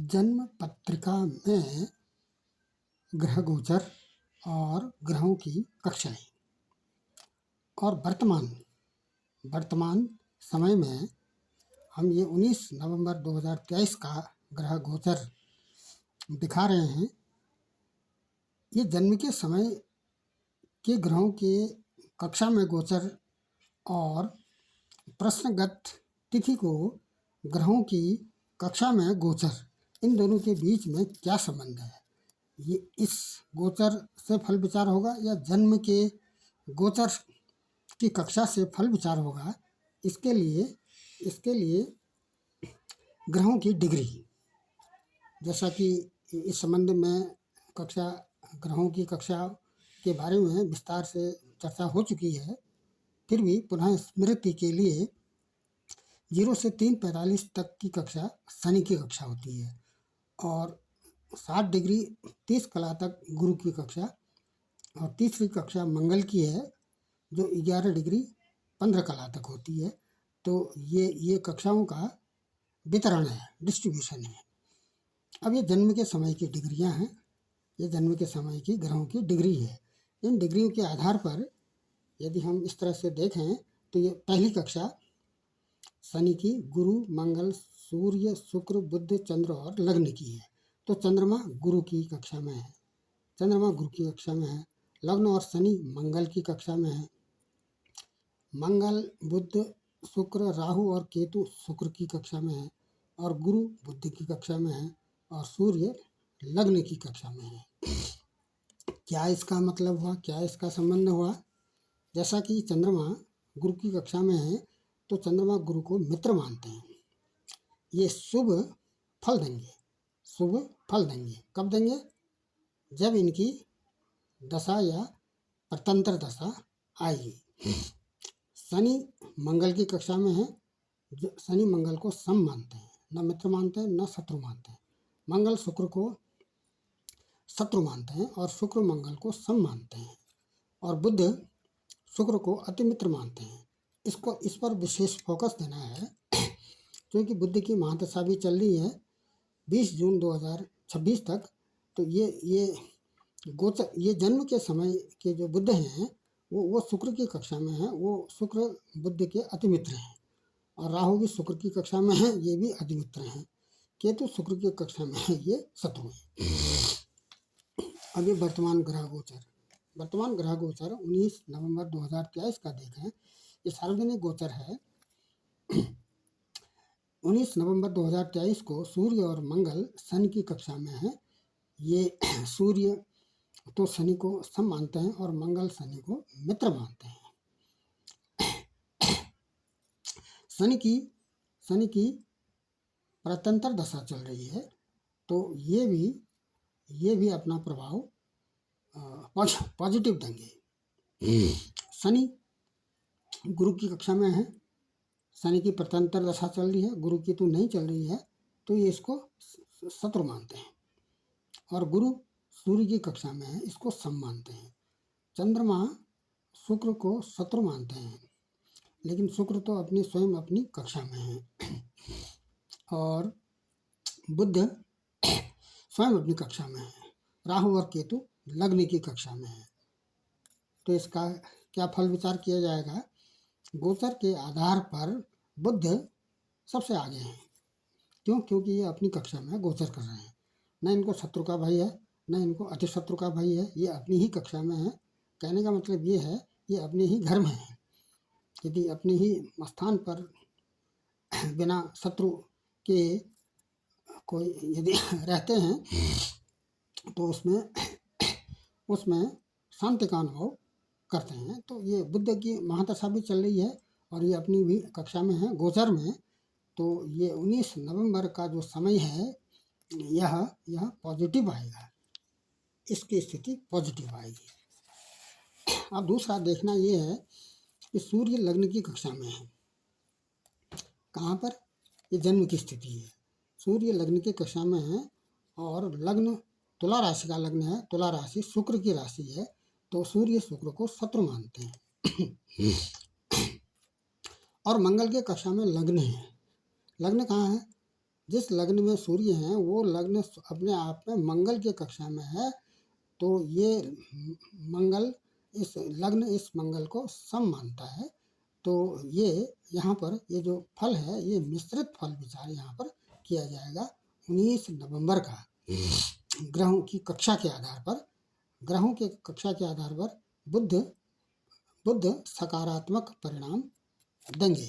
जन्म पत्रिका में ग्रह गोचर और ग्रहों की कक्षाएं। और वर्तमान समय में हम ये 19 नवंबर 2023 का ग्रह गोचर दिखा रहे हैं। ये जन्म के समय के ग्रहों के कक्षा में गोचर और प्रश्नगत तिथि को ग्रहों की कक्षा में गोचर, इन दोनों के बीच में क्या संबंध है, ये इस गोचर से फल विचार होगा या जन्म के गोचर की कक्षा से फल विचार होगा। इसके लिए ग्रहों की डिग्री, जैसा कि इस संबंध में ग्रहों की कक्षा के बारे में विस्तार से चर्चा हो चुकी है, फिर भी पुनः स्मृति के लिए 0 से 3:45 तक की कक्षा शनि की कक्षा होती है और 60 डिग्री 30 कला तक गुरु की कक्षा, और तीसरी कक्षा मंगल की है जो 11 डिग्री 15 कला तक होती है। तो ये कक्षाओं का वितरण है, डिस्ट्रीब्यूशन है। अब ये जन्म के समय की डिग्रियां हैं, ये जन्म के समय की ग्रहों की डिग्री है। इन डिग्रियों के आधार पर यदि हम इस तरह से देखें तो ये पहली कक्षा शनि की गुरु, मंगल, सूर्य, शुक्र, बुध, चंद्र और लग्न की है। तो चंद्रमा गुरु की कक्षा में है, लग्न और शनि मंगल की कक्षा में है। मंगल, बुध, शुक्र, राहु और केतु शुक्र की कक्षा में है और गुरु बुध की कक्षा में है और सूर्य लग्न की कक्षा में है। क्या इसका मतलब हुआ, क्या इसका संबंध हुआ? जैसा कि चंद्रमा गुरु की कक्षा में है तो चंद्रमा गुरु को मित्र मानते हैं। ये शुभ फल देंगे। कब देंगे? जब इनकी दशा या प्रतंत्र दशा आएगी। शनि मंगल की कक्षा में है, शनि मंगल को सम मानते हैं, न मित्र मानते हैं न शत्रु मानते हैं। मंगल शुक्र को शत्रु मानते हैं और शुक्र मंगल को सम मानते हैं, और बुध शुक्र को अति मित्र मानते हैं। इस पर विशेष फोकस देना है क्योंकि बुध की महादशा भी चल रही है 20 जून 2026 तक। तो ये गोचर, ये जन्म के समय के जो बुध हैं वो शुक्र की कक्षा में है, वो शुक्र बुध के अति मित्र हैं, और राहु भी शुक्र की कक्षा में है, ये भी अति मित्र हैं। केतु शुक्र की कक्षा में है, ये शत्रु हैं। अभी वर्तमान ग्रह गोचर 19 नवंबर 2023 का देखें। ये सार्वजनिक गोचर है। 19 नवंबर 2023 को सूर्य और मंगल शनि की कक्षा में है। ये सूर्य तो शनि को सम मानते हैं और मंगल शनि को मित्र मानते हैं। शनि की प्रतंत्र दशा चल रही है, तो ये भी अपना प्रभाव पॉजिटिव देंगे। शनि गुरु की कक्षा में है, शनि की प्रतंत्र दशा चल रही है, गुरु की तो नहीं चल रही है, तो ये इसको शत्रु मानते हैं। और गुरु सूर्य की कक्षा में है, इसको सम मानते हैं। चंद्रमा शुक्र को शत्रु मानते हैं, लेकिन शुक्र तो स्वयं अपनी कक्षा में है, और बुध स्वयं अपनी कक्षा में है। राहु और केतु लग्न की कक्षा में है। तो इसका क्या फल विचार किया जाएगा? गोचर के आधार पर बुध सबसे आगे हैं। क्यों? क्योंकि ये अपनी कक्षा में गोचर कर रहे हैं, न इनको शत्रु का भय है न इनको अति शत्रु का भय है, ये अपनी ही कक्षा में है। कहने का मतलब ये है, ये अपने ही घर में है। यदि अपने ही स्थान पर बिना शत्रु के कोई यदि रहते हैं तो उसमें शांति का अनुभव करते हैं। तो ये बुध की महादशा भी चल रही है और ये अपनी भी कक्षा में है, गोचर में। तो ये 19 नवंबर का जो समय है, यह पॉजिटिव आएगा, इसकी स्थिति पॉजिटिव आएगी। अब दूसरा देखना ये है कि सूर्य लग्न की कक्षा में है। कहाँ पर? ये जन्म की स्थिति है। सूर्य लग्न की कक्षा में है और लग्न तुला राशि का लग्न है, तुला राशि शुक्र की राशि है, तो सूर्य शुक्र को शत्रु मानते हैं। और मंगल के कक्षा में लग्न है। लग्न कहाँ है? जिस लग्न में सूर्य हैं वो लग्न अपने आप में मंगल के कक्षा में है, तो ये मंगल इस लग्न इस मंगल को सम मानता है। तो ये यहाँ पर ये जो फल है ये मिश्रित फल विचार यहाँ पर किया जाएगा 19 नवंबर का ग्रहों की कक्षा के आधार पर। ग्रहों के कक्षा के आधार पर बुध सकारात्मक परिणाम देंगे।